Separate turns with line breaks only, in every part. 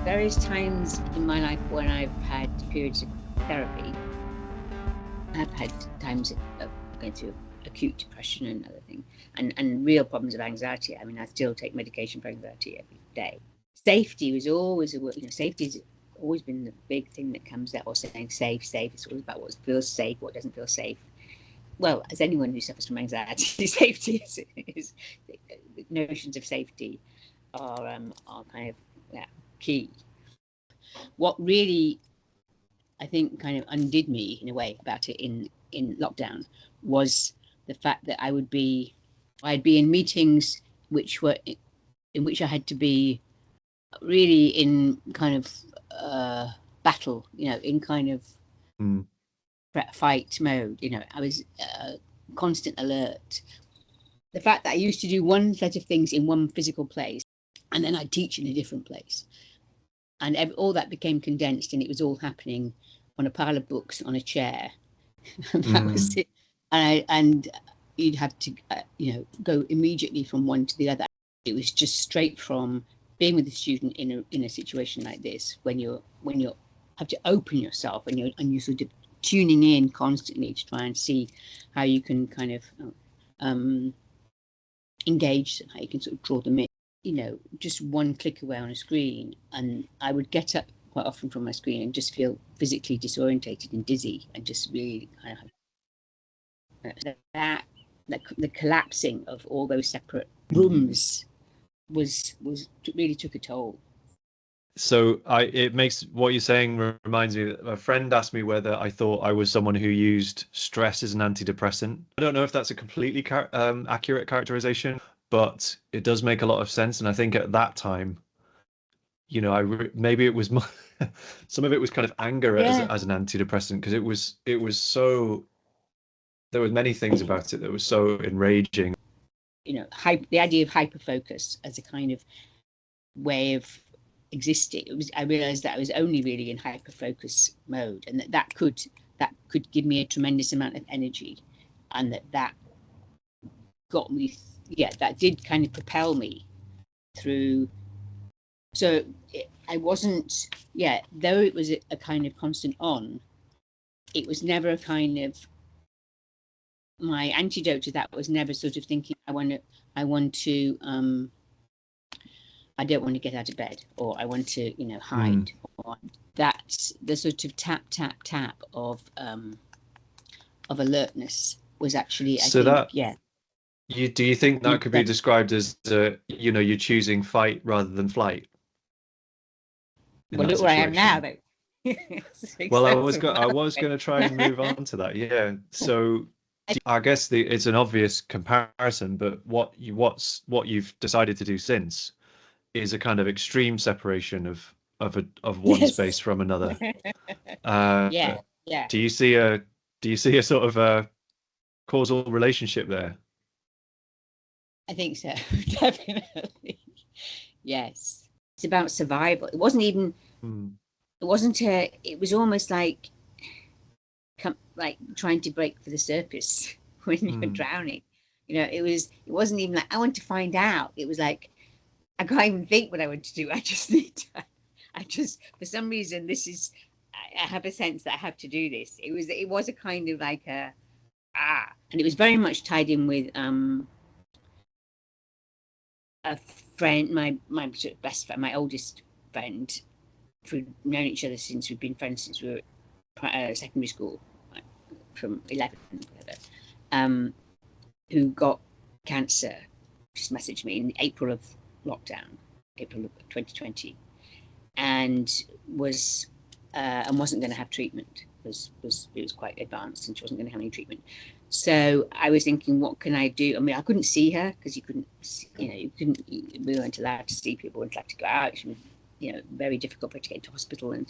various times in my life when I've had periods of therapy, I've had times of going through acute depression and other things, and real problems of anxiety. I mean, I still take medication for anxiety every day. Safety was always safety has always been the big thing that comes out, or saying safe. It's always about what feels safe, what doesn't feel safe. Well, as anyone who suffers from anxiety, safety is notions of safety are kind of key. What really, I think, kind of undid me in a way about it in lockdown was the fact that I'd be in meetings in which I had to be really in kind of battle, in kind of fight mode. I was constant alert. The fact that I used to do one set of things in one physical place, and then I'd teach in a different place, and all that became condensed, and it was all happening on a pile of books on a chair. And that was it. And you'd have to go immediately from one to the other. It was just straight from being with a student in a situation like this, when you have to open yourself, and you're sort of tuning in constantly to try and see how you can kind of engage them, how you can sort of draw them in. Just one click away on a screen, and I would get up quite often from my screen and just feel physically disorientated and dizzy, and just really kind of that the collapsing of all those separate rooms was really took a toll.
So it makes what you're saying reminds me that a friend asked me whether I thought I was someone who used stress as an antidepressant. I don't know if that's a completely accurate characterization, but it does make a lot of sense. And I think at that time, maybe it was some of it was kind of anger as an antidepressant, because it was so, there were many things about it that was so enraging.
The idea of hyperfocus as a kind of way of existing. I realized that I was only really in hyperfocus mode, and that could give me a tremendous amount of energy, and that got me. That did kind of propel me through. So I wasn't. Though it was a kind of constant on, it was never a kind of. My antidote to that was never sort of thinking I don't want to get out of bed, or I want to, hide. Or that's the sort of tap of alertness was actually,
Do you think that could be described as you're choosing fight rather than flight?
Well, look where I am now, though.
Well, I was going to try and move on to that. Yeah. So I guess it's an obvious comparison, but what you've decided to do since is a kind of extreme separation of one space from another. Do you see a sort of a causal relationship there?
I think so, definitely. Yes, it's about survival. It wasn't even. It was almost like trying to break for the surface when you're drowning. It wasn't even like I want to find out. It was like I can't even think what I want to do. I just need to. For some reason, I have a sense that I have to do this. It was a kind of like and it was very much tied in with a friend, my sort of best friend, my oldest friend. We've known each other since we've been friends since we were secondary school, from 11, who got cancer. Just messaged me in April of lockdown, April of 2020, and wasn't going to have treatment. It was quite advanced, and she wasn't going to have any treatment. So I was thinking, what can I do? I mean, I couldn't see her because we weren't allowed to see people, weren't allowed to go out. She was, very difficult for her to get into hospital, and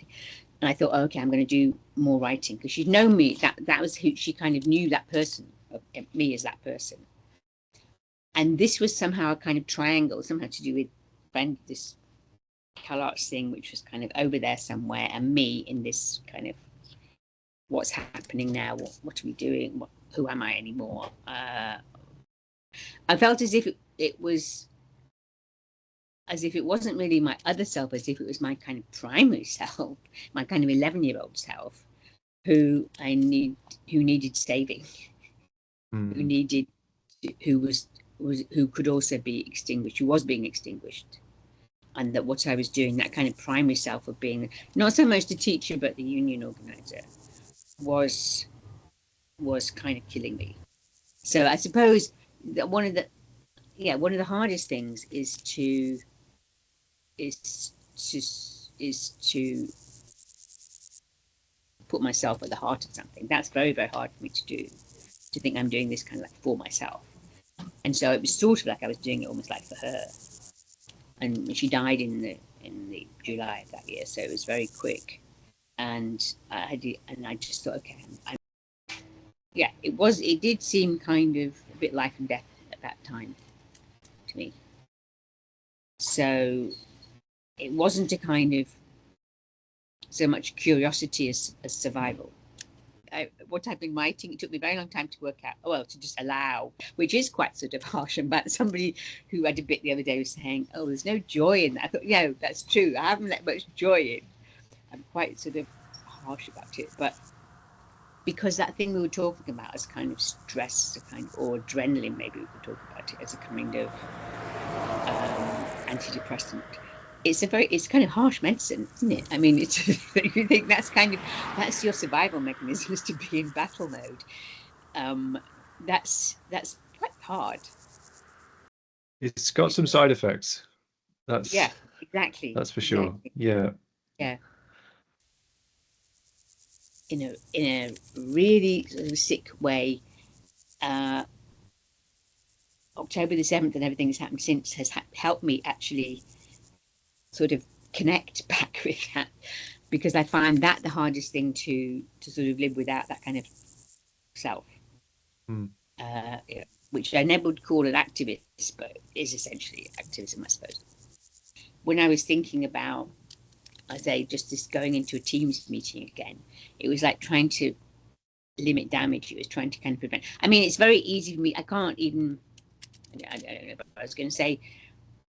I thought, okay, I'm going to do more writing, because she'd known me. That was who she kind of knew, that person, me as that person. And this was somehow a kind of triangle, somehow to do with this CalArts thing, which was kind of over there somewhere, and me in this kind of what's happening now, what are we doing, who am I anymore? I felt as if it was as if it wasn't really my other self, as if it was my kind of primary self, my kind of 11-year-old self, who needed saving, who could also be extinguished, who was being extinguished. And that what I was doing, that kind of primary self of being not so much the teacher but the union organizer, was kind of killing me. So I suppose that one of the hardest things is to put myself at the heart of something. That's very, very hard for me to do, to think I'm doing this kind of like for myself. And so it was sort of like I was doing it almost like for her. And she died in the July of that year, so it was very quick. And I just thought, okay, it did seem kind of a bit life and death at that time to me. So it wasn't a kind of so much curiosity as survival. What I've been writing, it took me a very long time to work out, to just allow, which is quite sort of harsh. But somebody who had a bit the other day was saying, oh, there's no joy in that. I thought, yeah, that's true. I haven't let much joy in. I'm quite sort of harsh about it. But because that thing we were talking about as kind of stress, or adrenaline, maybe we could talk about it as a kind of antidepressant. It's kind of harsh medicine, isn't it? I mean, it's if you think that's your survival mechanism, is to be in battle mode. That's quite hard.
It's got some side effects.
Yeah, exactly.
That's for sure. Yeah.
Yeah. In a really sort of sick way. October the 7th and everything that's happened since has helped me actually sort of connect back with that, because I find that the hardest thing to sort of live without, that kind of self, which I never would call an activist, but is essentially activism, I suppose. When I was thinking about, I say, just this going into a Teams meeting again, it was like trying to limit damage. It was trying to kind of prevent. I mean, it's very easy for me. I can't even, I don't know, but I was going to say,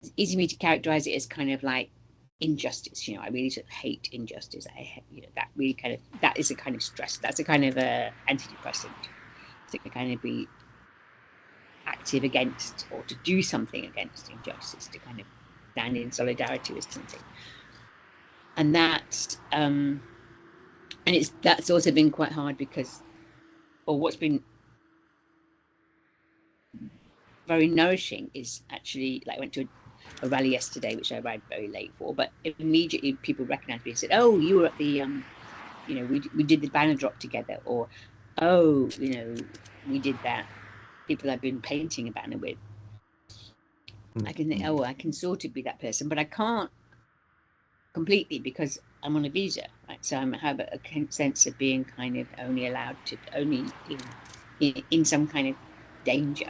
it's easy for me to characterize it as kind of like injustice. I really sort of hate injustice. That really that is a kind of stress. That's a kind of antidepressant. To kind of be active against, or to do something against injustice, to kind of stand in solidarity with something. And that's also been quite hard because, or what's been very nourishing is actually, like, I went to a rally yesterday, which I arrived very late for, but immediately people recognized me and said, oh, you were at the we did the banner drop together, or oh, we did that, people I've been painting a banner with. I can think, I can sort of be that person, but I can't completely because I'm on a visa, right? So I have a sense of being kind of only allowed to, only in some kind of danger.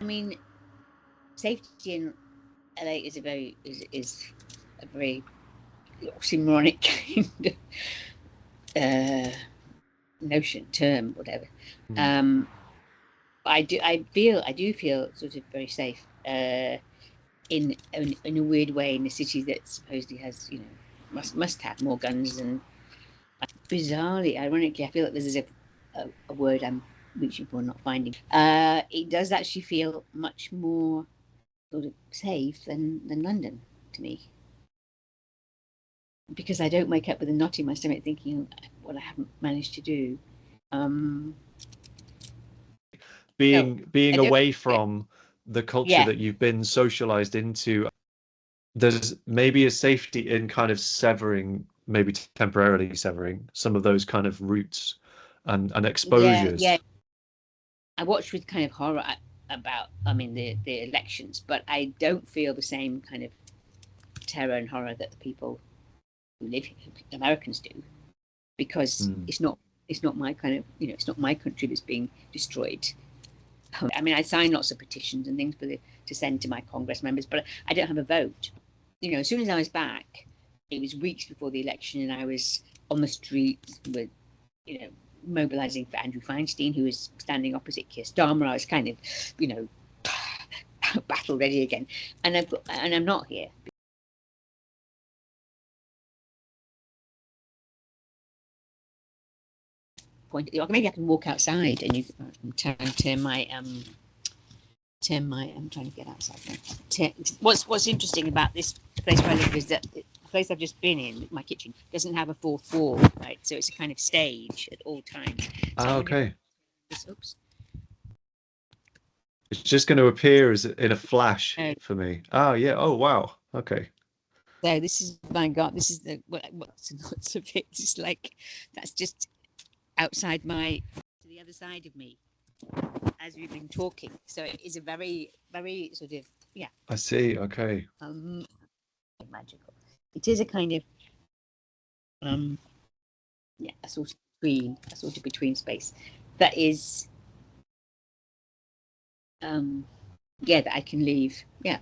I mean, safety in LA is a very oxymoronic kind of notion, term, whatever. I do feel sort of very safe in a weird way, in a city that supposedly has, must have more guns. And bizarrely, ironically, I feel like there's a word I'm reaching for, not finding. It does actually feel much more sort of safe than London to me, because I don't wake up with a knot in my stomach thinking what I haven't managed to do.
Being away from the culture that you've been socialized into, there's maybe a safety in kind of severing, maybe temporarily severing some of those kind of roots and exposures.
Yeah. I watched with kind of horror about, the elections, but I don't feel the same kind of terror and horror that the people who live here, Americans, do, because it's not my kind of, it's not my country that's being destroyed. I mean, I signed lots of petitions and things to send to my Congress members, but I don't have a vote. As soon as I was back, it was weeks before the election, and I was on the street with, mobilizing for Andrew Feinstein, who was standing opposite Keir Starmer. I was kind of, battle ready again, and I'm not here. Point. Maybe I can walk outside, and you turn my I'm trying to get outside now. What's interesting about this place where I live is that the place I've just been in, my kitchen, doesn't have a fourth wall, right? So it's a kind of stage at all times. So
Okay.
Oops.
It's just going to appear as in a flash for me. Oh yeah. Oh wow. Okay.
So this is, my God, this is what's a bit just like, that's just outside to the other side of me as we've been talking. So it is a very, very sort of, yeah.
I see. Okay.
Magical. It is a kind of, yeah, a sort of between space that is, yeah, that I can leave. Yeah.